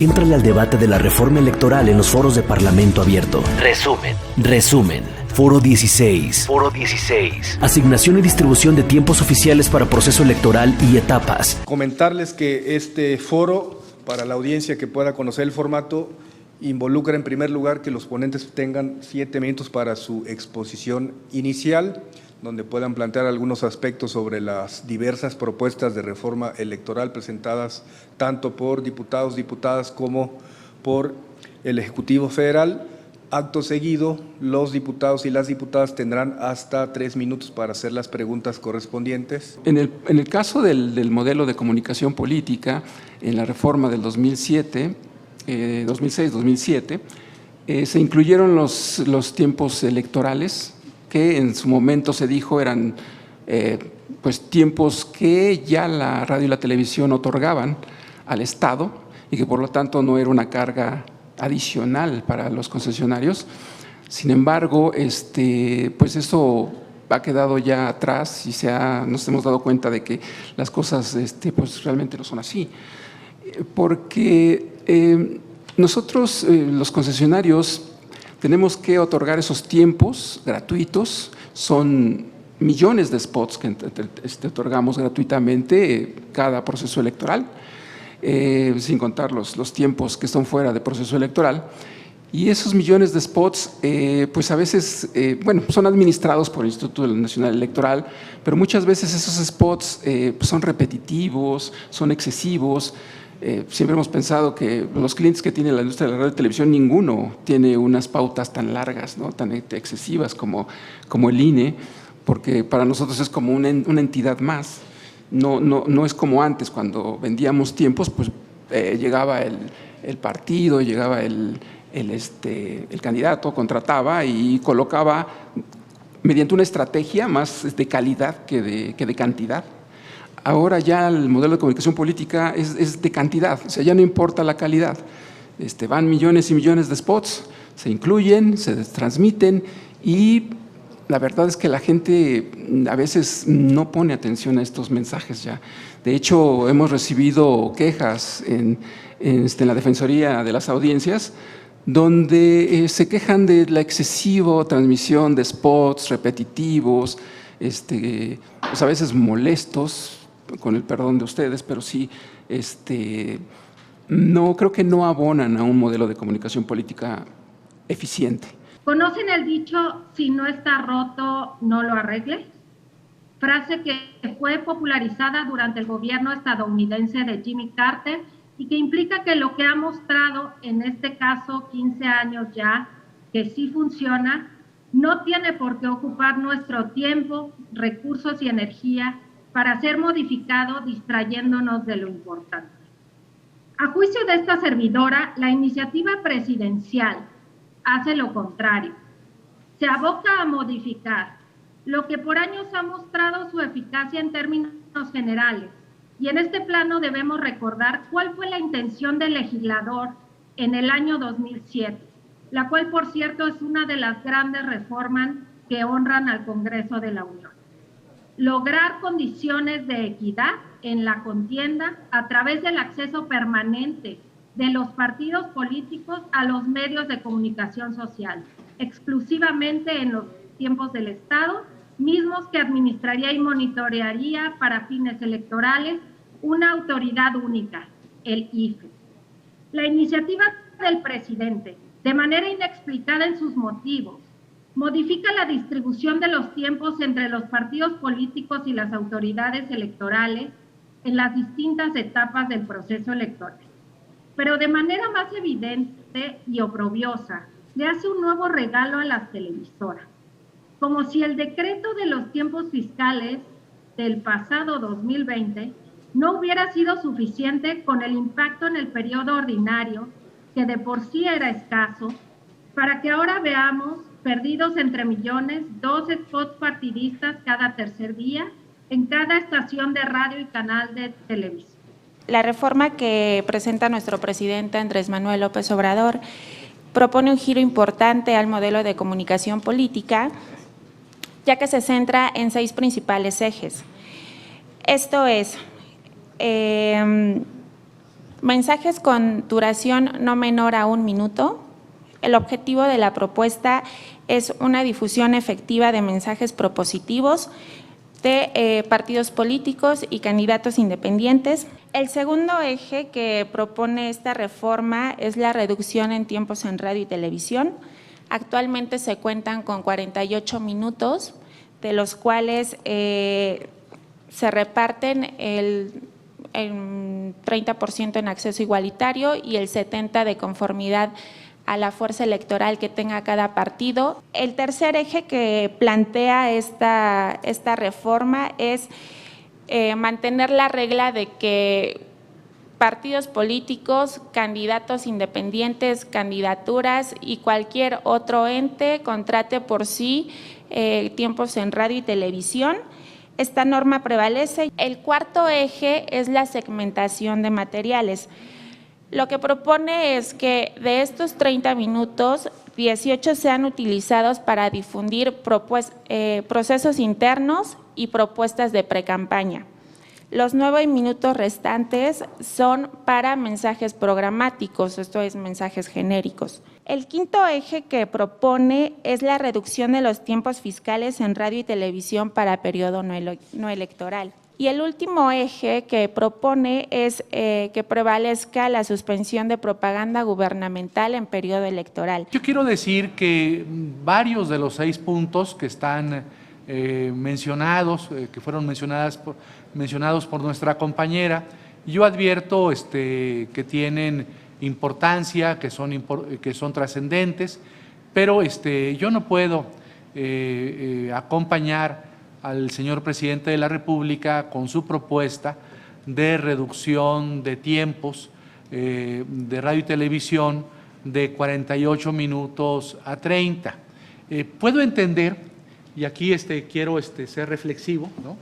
Éntrale al debate de la reforma electoral en los foros de Parlamento Abierto. Resumen. Foro 16. Asignación y distribución de tiempos oficiales para proceso electoral y etapas. Comentarles que este foro, para la audiencia que pueda conocer el formato, involucra en primer lugar que los ponentes tengan 7 minutos para su exposición inicial, donde puedan plantear algunos aspectos sobre las diversas propuestas de reforma electoral presentadas tanto por diputados, diputadas como por el Ejecutivo Federal. Acto seguido, los diputados y las diputadas tendrán hasta 3 minutos para hacer las preguntas correspondientes. En el caso del modelo de comunicación política, en la reforma del 2006-2007, se incluyeron los tiempos electorales, que en su momento se dijo eran pues tiempos que ya la radio y la televisión otorgaban al Estado y que por lo tanto no era una carga adicional para los concesionarios. Sin embargo, pues eso ha quedado ya atrás y nos hemos dado cuenta de que las cosas pues realmente no son así. Porque nosotros, los concesionarios, tenemos que otorgar esos tiempos gratuitos. Son millones de spots que otorgamos gratuitamente cada proceso electoral, sin contar los tiempos que son fuera de proceso electoral. Y esos millones de spots, pues a veces, son administrados por el Instituto Nacional Electoral, pero muchas veces esos spots pues son repetitivos, son excesivos. Siempre hemos pensado que los clientes que tiene la industria de la radio y televisión, ninguno tiene unas pautas tan largas, ¿no?, tan excesivas como el INE, porque para nosotros es como una entidad más. No es como antes, cuando vendíamos tiempos, pues llegaba el partido, llegaba el candidato, contrataba y colocaba mediante una estrategia más de calidad que de cantidad. Ahora ya el modelo de comunicación política es de cantidad, o sea, ya no importa la calidad. Van millones y millones de spots, se incluyen, se transmiten y la verdad es que la gente a veces no pone atención a estos mensajes ya. De hecho, hemos recibido quejas en la Defensoría de las Audiencias, donde se quejan de la excesiva transmisión de spots repetitivos, pues a veces molestos, con el perdón de ustedes, pero sí, creo que no abonan a un modelo de comunicación política eficiente. ¿Conocen el dicho, si no está roto, no lo arregles? Frase que fue popularizada durante el gobierno estadounidense de Jimmy Carter y que implica que lo que ha mostrado, en este caso 15 años ya, que sí funciona, no tiene por qué ocupar nuestro tiempo, recursos y energía para ser modificado distrayéndonos de lo importante. A juicio de esta servidora, la iniciativa presidencial hace lo contrario. Se aboca a modificar lo que por años ha mostrado su eficacia en términos generales. Y en este plano debemos recordar cuál fue la intención del legislador en el año 2007, la cual, por cierto, es una de las grandes reformas que honran al Congreso de la Unión. Lograr condiciones de equidad en la contienda a través del acceso permanente de los partidos políticos a los medios de comunicación social, exclusivamente en los tiempos del Estado, mismos que administraría y monitorearía para fines electorales una autoridad única, el IFE. La iniciativa del presidente, de manera inexplicada en sus motivos, modifica la distribución de los tiempos entre los partidos políticos y las autoridades electorales en las distintas etapas del proceso electoral. Pero de manera más evidente y oprobiosa, le hace un nuevo regalo a las televisoras, como si el decreto de los tiempos fiscales del pasado 2020 no hubiera sido suficiente con el impacto en el periodo ordinario, que de por sí era escaso, para que ahora veamos perdidos entre millones, 2 spots partidistas cada tercer día en cada estación de radio y canal de televisión. La reforma que presenta nuestro presidente Andrés Manuel López Obrador propone un giro importante al modelo de comunicación política, ya que se centra en 6 principales ejes. Esto es Mensajes con duración no menor a 1 minuto. El objetivo de la propuesta es una difusión efectiva de mensajes propositivos de partidos políticos y candidatos independientes. El segundo eje que propone esta reforma es la reducción en tiempos en radio y televisión. Actualmente se cuentan con 48 minutos, de los cuales se reparten el 30% en acceso igualitario y el 70% de conformidad a la fuerza electoral que tenga cada partido. El tercer eje que plantea esta reforma es mantener la regla de que partidos políticos, candidatos independientes, candidaturas y cualquier otro ente contrate por sí tiempos en radio y televisión. Esta norma prevalece. El cuarto eje es la segmentación de materiales. Lo que propone es que de estos 30 minutos, 18 sean utilizados para difundir procesos internos y propuestas de precampaña. Los 9 minutos restantes son para mensajes programáticos, esto es, mensajes genéricos. El quinto eje que propone es la reducción de los tiempos fiscales en radio y televisión para periodo no electoral. Y el último eje que propone es que prevalezca la suspensión de propaganda gubernamental en periodo electoral. Yo quiero decir que varios de los 6 puntos que están mencionados, que fueron mencionados por nuestra compañera, yo advierto que tienen importancia, que son trascendentes, pero yo no puedo acompañar al señor presidente de la República con su propuesta de reducción de tiempos de radio y televisión de 48 minutos a 30. Puedo entender, y aquí quiero ser reflexivo, ¿no?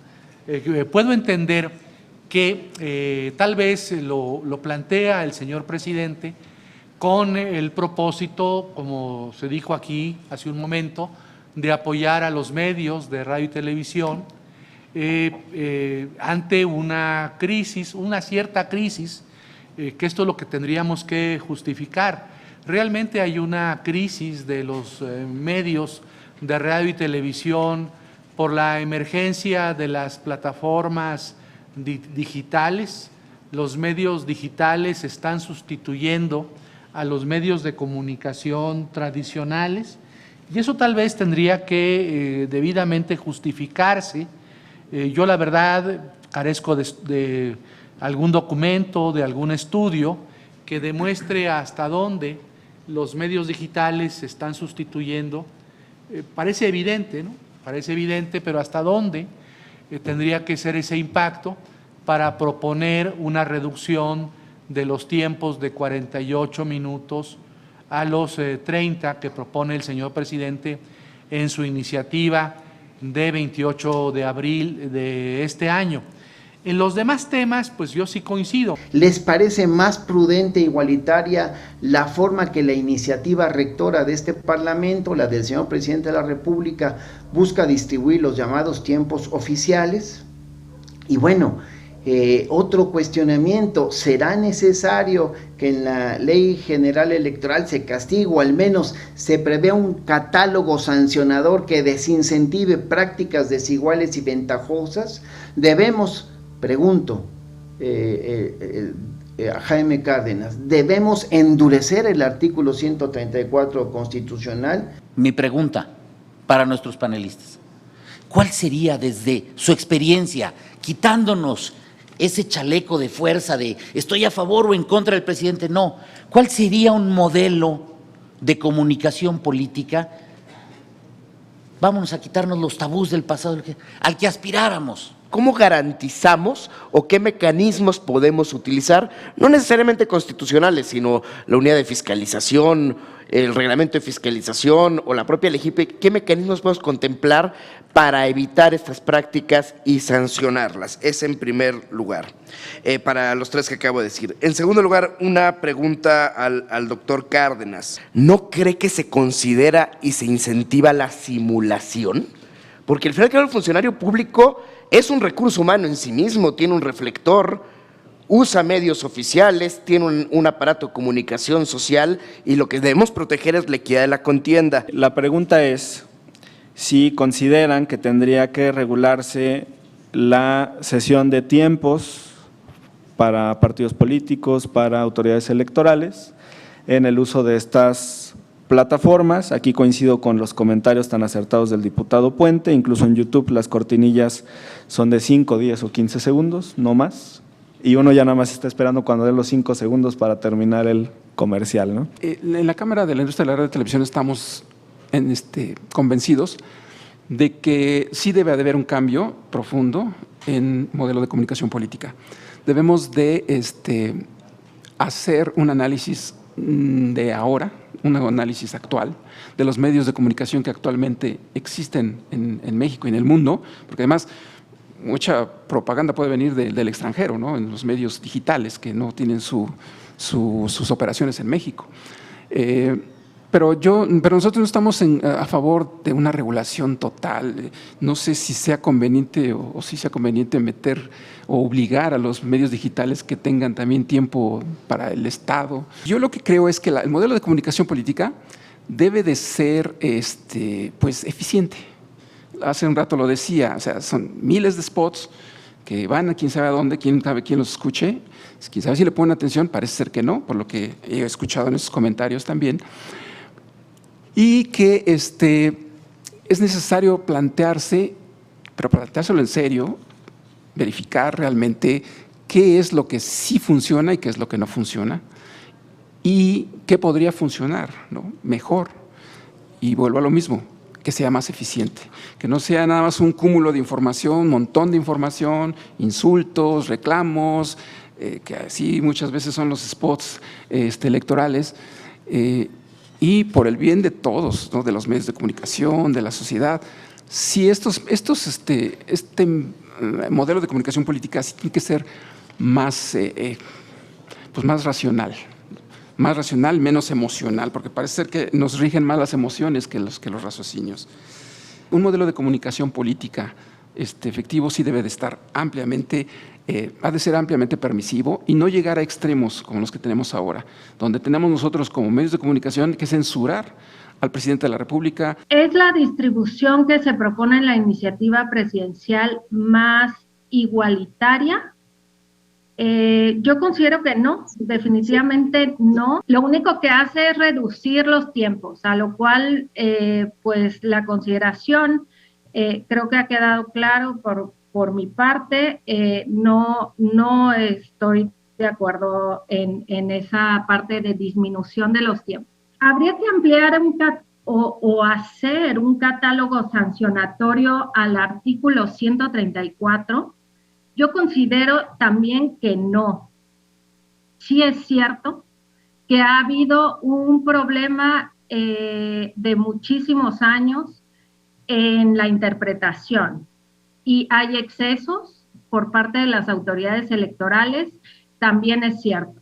Puedo entender que tal vez lo plantea el señor presidente con el propósito, como se dijo aquí hace un momento, de apoyar a los medios de radio y televisión ante una crisis, una cierta crisis, que esto es lo que tendríamos que justificar. Realmente hay una crisis de los medios de radio y televisión por la emergencia de las plataformas digitales. Los medios digitales están sustituyendo a los medios de comunicación tradicionales. Y eso tal vez tendría que debidamente justificarse. Yo la verdad carezco de algún documento, de algún estudio que demuestre hasta dónde los medios digitales se están sustituyendo. Parece evidente, ¿no? Parece evidente, pero hasta dónde tendría que ser ese impacto para proponer una reducción de los tiempos de 48 minutos a los 30 que propone el señor presidente en su iniciativa de 28 de abril de este año. En los demás temas, pues yo sí coincido. ¿Les parece más prudente e igualitaria la forma que la iniciativa rectora de este Parlamento, la del señor presidente de la República, busca distribuir los llamados tiempos oficiales? Y bueno, otro cuestionamiento, ¿será necesario que en la Ley General Electoral se castigue o al menos se prevea un catálogo sancionador que desincentive prácticas desiguales y ventajosas? Debemos, pregunto a Jaime Cárdenas, ¿debemos endurecer el artículo 134 constitucional? Mi pregunta para nuestros panelistas, ¿cuál sería desde su experiencia, quitándonos ese chaleco de fuerza de estoy a favor o en contra del presidente? No, ¿cuál sería un modelo de comunicación política? Vámonos a quitarnos los tabús del pasado al que aspiráramos. ¿Cómo garantizamos o qué mecanismos podemos utilizar, no necesariamente constitucionales, sino la unidad de fiscalización, el reglamento de fiscalización o la propia LGIP, qué mecanismos podemos contemplar para evitar estas prácticas y sancionarlas? Es en primer lugar, para los tres que acabo de decir. En segundo lugar, una pregunta al doctor Cárdenas. ¿No cree que se considera y se incentiva la simulación? Porque al final, claro, el funcionario público es un recurso humano en sí mismo, tiene un reflector, usa medios oficiales, tiene un aparato de comunicación social y lo que debemos proteger es la equidad de la contienda. La pregunta es si consideran que tendría que regularse la cesión de tiempos para partidos políticos, para autoridades electorales, en el uso de estas plataformas. Aquí coincido con los comentarios tan acertados del diputado Puente, incluso en YouTube las cortinillas son de 5, 10 o 15 segundos, no más, y uno ya nada más está esperando cuando dé los 5 segundos para terminar el comercial, ¿no? En la Cámara de la Industria de la Radio y Televisión estamos convencidos de que sí debe haber un cambio profundo en modelo de comunicación política. Debemos de hacer un análisis de ahora, un análisis actual de los medios de comunicación que actualmente existen en México y en el mundo, porque además mucha propaganda puede venir del extranjero, ¿no? En los medios digitales que no tienen sus operaciones en México. Pero nosotros no estamos a favor de una regulación total. No sé si sea conveniente o si sea conveniente meter o obligar a los medios digitales que tengan también tiempo para el Estado. Yo lo que creo es que el modelo de comunicación política debe de ser pues eficiente. Hace un rato lo decía, o sea, son miles de spots que van a quién sabe a dónde, quién sabe quién los escuche, quién sabe si le ponen atención, parece ser que no, por lo que he escuchado en esos comentarios también. Y que es necesario plantearse, pero planteárselo en serio, verificar realmente qué es lo que sí funciona y qué es lo que no funciona y qué podría funcionar, ¿no? Mejor. Y vuelvo a lo mismo, que sea más eficiente, que no sea nada más un cúmulo de información, un montón de información, insultos, reclamos, que así muchas veces son los spots electorales, y por el bien de todos, ¿no? De los medios de comunicación, de la sociedad. Si este modelo de comunicación política sí tiene que ser más, pues más racional, menos emocional, porque parece ser que nos rigen más las emociones que los raciocinios. Un modelo de comunicación política efectivo sí debe de estar ampliamente, ha de ser ampliamente permisivo y no llegar a extremos como los que tenemos ahora, donde tenemos nosotros como medios de comunicación que censurar al presidente de la República. ¿Es la distribución que se propone en la iniciativa presidencial más igualitaria? Yo considero que no, definitivamente no. Lo único que hace es reducir los tiempos, a lo cual pues la consideración creo que ha quedado claro por mi parte. No estoy de acuerdo en esa parte de disminución de los tiempos. Habría que ampliar o hacer un catálogo sancionatorio al artículo 134. Yo considero también que no. Sí es cierto que ha habido un problema de muchísimos años en la interpretación y hay excesos por parte de las autoridades electorales, también es cierto.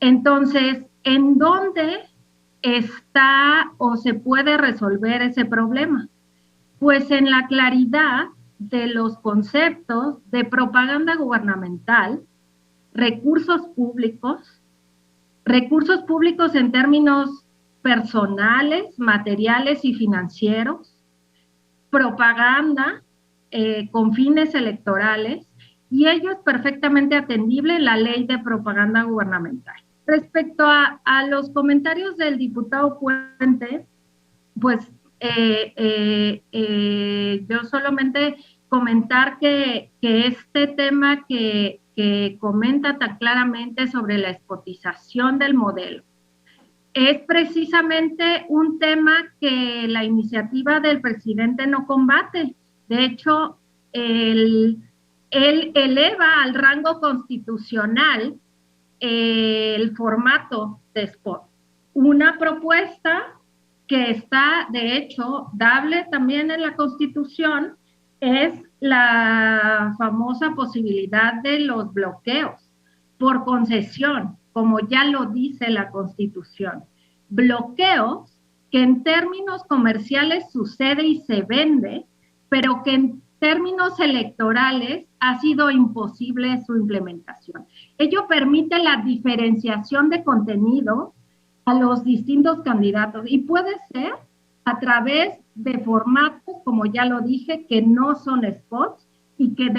Entonces, ¿en dónde está o se puede resolver ese problema? Pues en la claridad de los conceptos de propaganda gubernamental, recursos públicos en términos personales, materiales y financieros, propaganda con fines electorales, y ello es perfectamente atendible en la ley de propaganda gubernamental. Respecto a los comentarios del diputado Puente, pues yo solamente comentar que este tema que comenta tan claramente sobre la espotización del modelo es precisamente un tema que la iniciativa del presidente no combate. De hecho, él eleva al rango constitucional el formato de spot. Una propuesta que está, de hecho, dable también en la Constitución es la famosa posibilidad de los bloqueos por concesión, como ya lo dice la Constitución. Bloqueos que en términos comerciales sucede y se vende, pero que en términos electorales ha sido imposible su implementación. Ello permite la diferenciación de contenido a los distintos candidatos y puede ser a través de formatos, como ya lo dije, que no son spots y que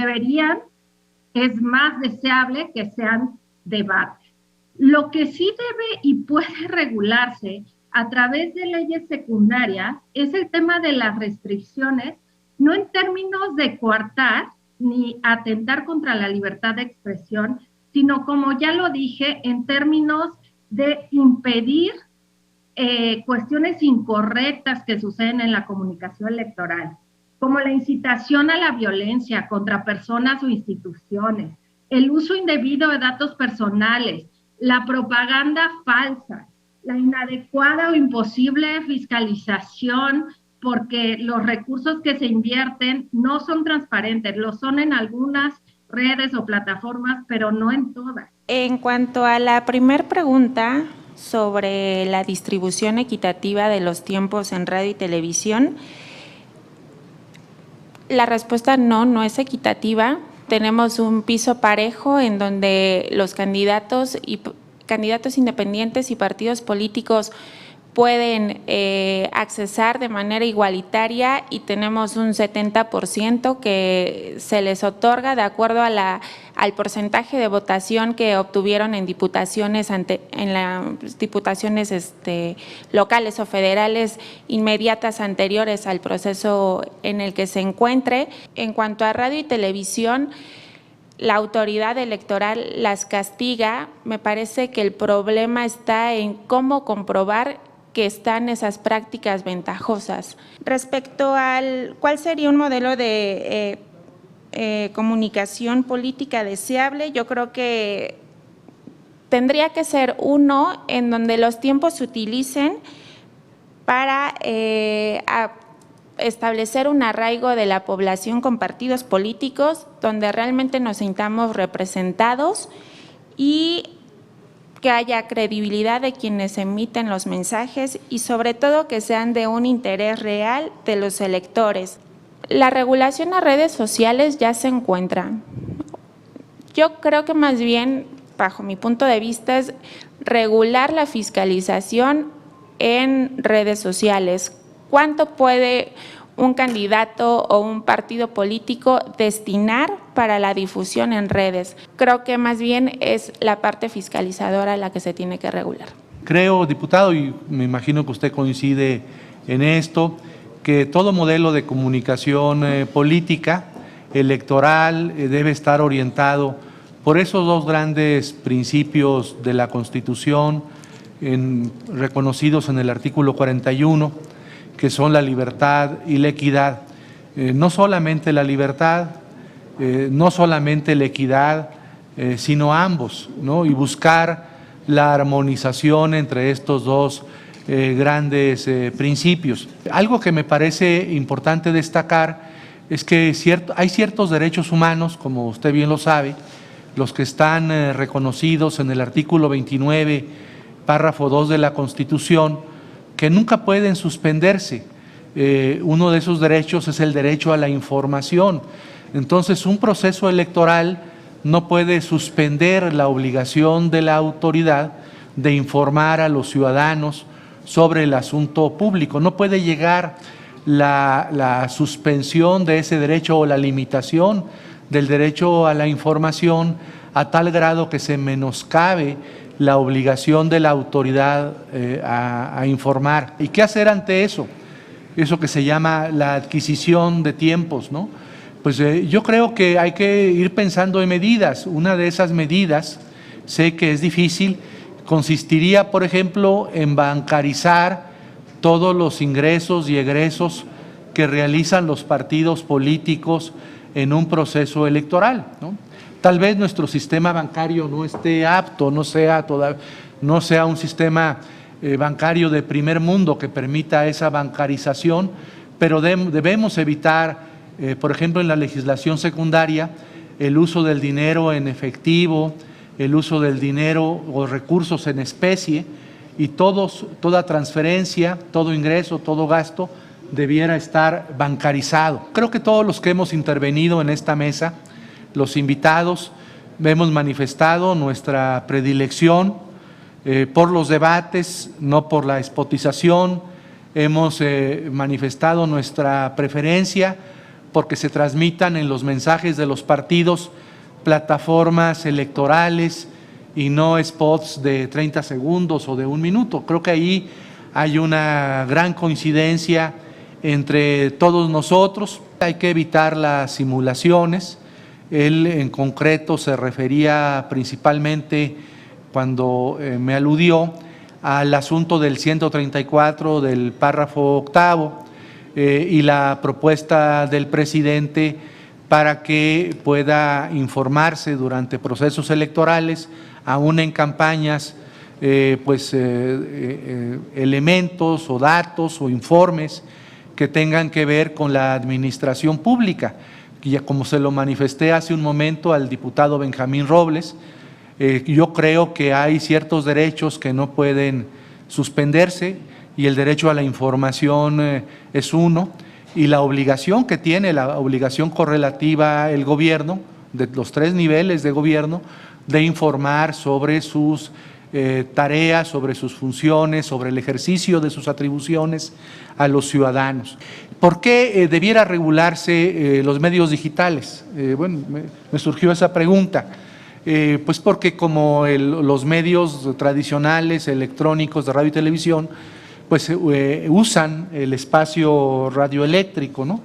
es más deseable que sean debates. Lo que sí debe y puede regularse a través de leyes secundarias es el tema de las restricciones, no en términos de coartar ni atentar contra la libertad de expresión, sino, como ya lo dije, en términos de impedir cuestiones incorrectas que suceden en la comunicación electoral, como la incitación a la violencia contra personas o instituciones, el uso indebido de datos personales, la propaganda falsa, la inadecuada o imposible fiscalización, porque los recursos que se invierten no son transparentes, lo son en algunas redes o plataformas, pero no en todas. En cuanto a la primera pregunta sobre la distribución equitativa de los tiempos en radio y televisión, la respuesta no es equitativa. Tenemos un piso parejo en donde los candidatos independientes y partidos políticos pueden accesar de manera igualitaria y tenemos un 70% que se les otorga de acuerdo a al porcentaje de votación que obtuvieron en diputaciones las diputaciones locales o federales inmediatas anteriores al proceso en el que se encuentre. En cuanto a radio y televisión, la autoridad electoral las castiga. Me parece que el problema está en cómo comprobar que están esas prácticas ventajosas. Respecto al cuál sería un modelo de comunicación política deseable, yo creo que tendría que ser uno en donde los tiempos se utilicen para establecer un arraigo de la población con partidos políticos, donde realmente nos sintamos representados y que haya credibilidad de quienes emiten los mensajes y sobre todo que sean de un interés real de los electores. La regulación a redes sociales ya se encuentra. Yo creo que más bien, bajo mi punto de vista, es regular la fiscalización en redes sociales. ¿Cuánto puede un candidato o un partido político destinar para la difusión en redes? Creo que más bien es la parte fiscalizadora la que se tiene que regular. Creo, diputado, y me imagino que usted coincide en esto, que todo modelo de comunicación política, electoral, debe estar orientado por esos dos grandes principios de la Constitución reconocidos en el artículo 41, que son la libertad y la equidad. No solamente la libertad, no solamente la equidad, sino ambos, ¿no? Y buscar la armonización entre estos dos grandes principios. Algo que me parece importante destacar es que hay ciertos derechos humanos, como usted bien lo sabe, los que están reconocidos en el artículo 29, párrafo 2 de la Constitución, que nunca pueden suspenderse. Uno de esos derechos es el derecho a la información. Entonces, un proceso electoral no puede suspender la obligación de la autoridad de informar a los ciudadanos sobre el asunto público. No puede llegar la suspensión de ese derecho o la limitación del derecho a la información a tal grado que se menoscabe la obligación de la autoridad a informar. ¿Y qué hacer ante eso? Eso que se llama la adquisición de tiempos, ¿no? Pues yo creo que hay que ir pensando en medidas. Una de esas medidas, sé que es difícil, consistiría, por ejemplo, en bancarizar todos los ingresos y egresos que realizan los partidos políticos en un proceso electoral, ¿no? Tal vez nuestro sistema bancario no esté apto, no sea un sistema bancario de primer mundo que permita esa bancarización, pero debemos evitar, por ejemplo, en la legislación secundaria, el uso del dinero en efectivo, el uso del dinero o recursos en especie y toda transferencia, todo ingreso, todo gasto debiera estar bancarizado. Creo que todos los que hemos intervenido en esta mesa, los invitados, hemos manifestado nuestra predilección por los debates, no por la espotización. Hemos manifestado nuestra preferencia porque se transmitan en los mensajes de los partidos plataformas electorales y no spots de 30 segundos o de 1 minuto. Creo que ahí hay una gran coincidencia entre todos nosotros. Hay que evitar las simulaciones. Él en concreto se refería principalmente, cuando me aludió, al asunto del 134 del párrafo 8 y la propuesta del presidente para que pueda informarse durante procesos electorales, aún en campañas, elementos o datos o informes que tengan que ver con la administración pública. Y ya como se lo manifesté hace un momento al diputado Benjamín Robles, yo creo que hay ciertos derechos que no pueden suspenderse y el derecho a la información es uno, y la obligación que tiene, la obligación correlativa el gobierno, de los 3 niveles de gobierno, de informar sobre sus tareas, sobre sus funciones, sobre el ejercicio de sus atribuciones a los ciudadanos. ¿Por qué debiera regularse los medios digitales? Bueno, me surgió esa pregunta. Pues porque como los medios tradicionales, electrónicos de radio y televisión, pues usan el espacio radioeléctrico, ¿no?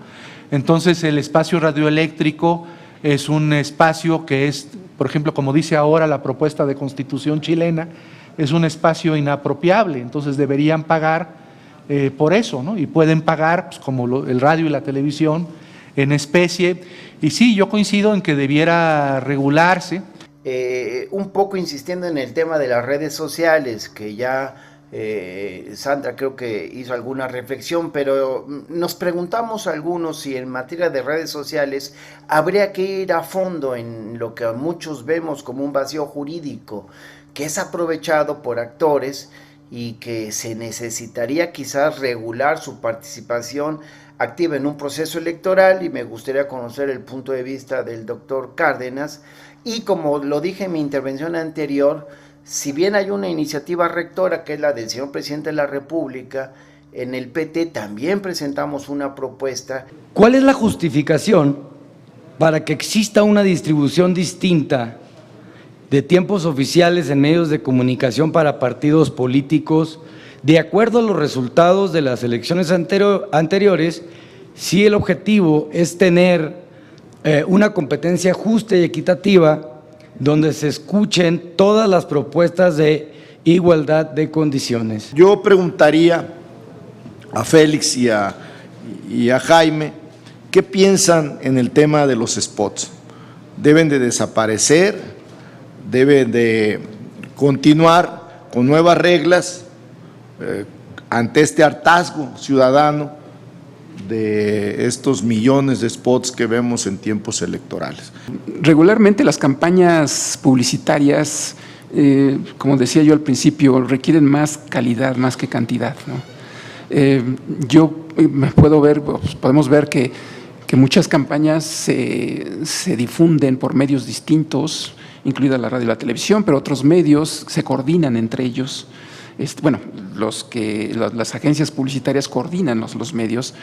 Entonces el espacio radioeléctrico es un espacio que es, por ejemplo, como dice ahora la propuesta de Constitución chilena, es un espacio inapropiable, entonces deberían pagar por eso, ¿no? Y pueden pagar, pues, como el radio y la televisión, en especie. Y sí, yo coincido en que debiera regularse. Un poco insistiendo en el tema de las redes sociales, que ya Sandra creo que hizo alguna reflexión, pero nos preguntamos algunos si en materia de redes sociales habría que ir a fondo en lo que muchos vemos como un vacío jurídico, que es aprovechado por actores y que se necesitaría quizás regular su participación activa en un proceso electoral, y me gustaría conocer el punto de vista del doctor Cárdenas. Y como lo dije en mi intervención anterior, si bien hay una iniciativa rectora que es la del señor presidente de la República, en el PT también presentamos una propuesta. ¿Cuál es la justificación para que exista una distribución distinta de tiempos oficiales en medios de comunicación para partidos políticos de acuerdo a los resultados de las elecciones anteriores, si el objetivo es tener una competencia justa y equitativa donde se escuchen todas las propuestas de igualdad de condiciones? Yo preguntaría a Félix y a Jaime, ¿qué piensan en el tema de los spots? ¿Deben de desaparecer? ¿Deben de continuar con nuevas reglas ante este hartazgo ciudadano de estos millones de spots que vemos en tiempos electorales? Regularmente las campañas publicitarias, como decía yo al principio, requieren más calidad más que cantidad, ¿no? Podemos ver que muchas campañas se difunden por medios distintos, incluida la radio y la televisión, pero otros medios se coordinan entre ellos. Las agencias publicitarias coordinan los medios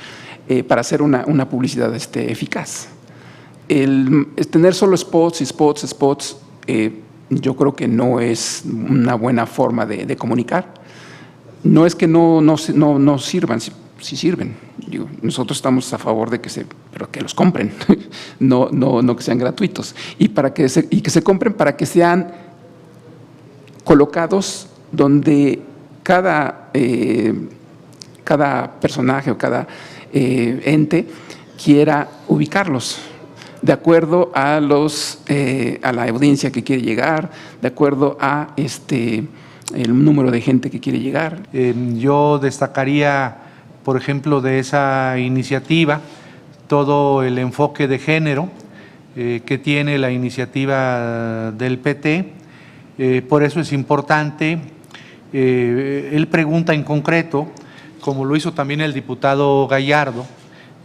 para hacer una publicidad eficaz. Tener solo spots, yo creo que no es una buena forma de comunicar. No es que no sirvan, sí sirven. Nosotros estamos a favor de pero que los compren, no que sean gratuitos. Y que se compren para que sean colocados donde cada personaje o cada ente quiera ubicarlos, de acuerdo a la audiencia que quiere llegar, de acuerdo a el número de gente que quiere llegar. Yo destacaría, por ejemplo, de esa iniciativa, todo el enfoque de género que tiene la iniciativa del PT. Por eso es importante. Él pregunta en concreto como lo hizo también el diputado Gallardo,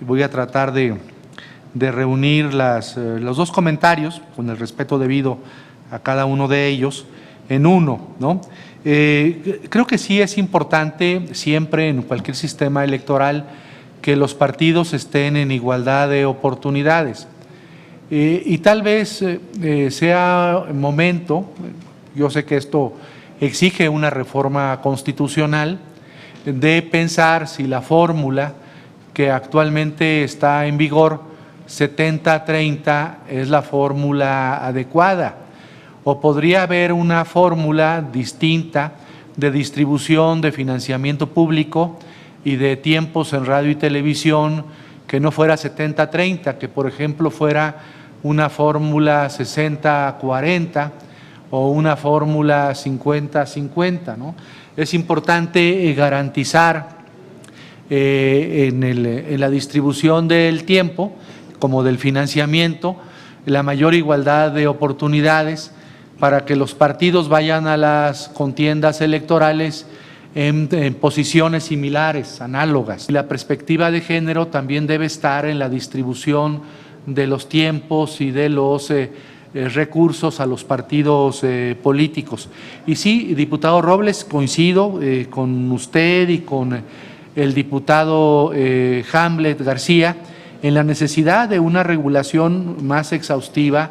voy a tratar de reunir los dos comentarios, con el respeto debido a cada uno de ellos, en uno, ¿no? Creo que sí es importante siempre en cualquier sistema electoral que los partidos estén en igualdad de oportunidades. Y tal vez sea momento, yo sé que esto exige una reforma constitucional, de pensar si la fórmula que actualmente está en vigor, 70-30, es la fórmula adecuada, o podría haber una fórmula distinta de distribución de financiamiento público y de tiempos en radio y televisión que no fuera 70-30, que por ejemplo fuera una fórmula 60-40 o una fórmula 50-50, ¿no? Es importante garantizar en la distribución del tiempo, como del financiamiento, la mayor igualdad de oportunidades para que los partidos vayan a las contiendas electorales en posiciones similares, análogas. La perspectiva de género también debe estar en la distribución de los tiempos y de los recursos a los partidos políticos. Y sí, diputado Robles, coincido con usted y con el diputado Hamlet García en la necesidad de una regulación más exhaustiva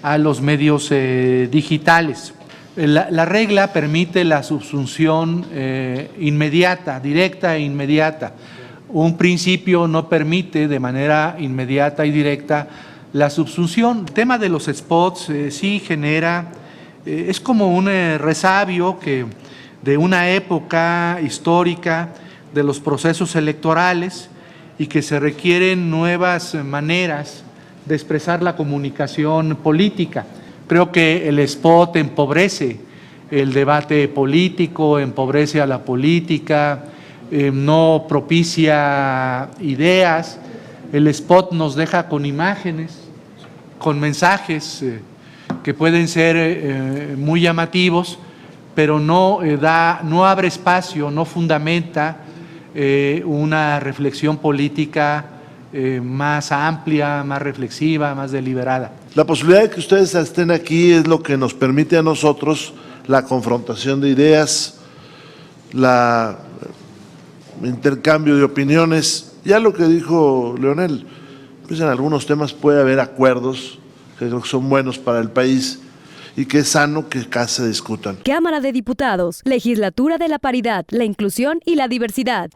a los medios digitales. La regla permite la subsunción inmediata, directa e inmediata. Un principio no permite de manera inmediata y directa la subsunción. El tema de los spots sí genera, es como un resabio de una época histórica de los procesos electorales y que se requieren nuevas maneras de expresar la comunicación política. Creo que el spot empobrece el debate político, empobrece a la política, no propicia ideas. El spot nos deja con imágenes, con mensajes que pueden ser muy llamativos, pero no abre espacio, no fundamenta una reflexión política más amplia, más reflexiva, más deliberada. La posibilidad de que ustedes estén aquí es lo que nos permite a nosotros la confrontación de ideas, el intercambio de opiniones. Ya lo que dijo Leonel, pues en algunos temas puede haber acuerdos que creo que son buenos para el país y que es sano que acá se discutan. Cámara de Diputados, Legislatura de la Paridad, la Inclusión y la Diversidad.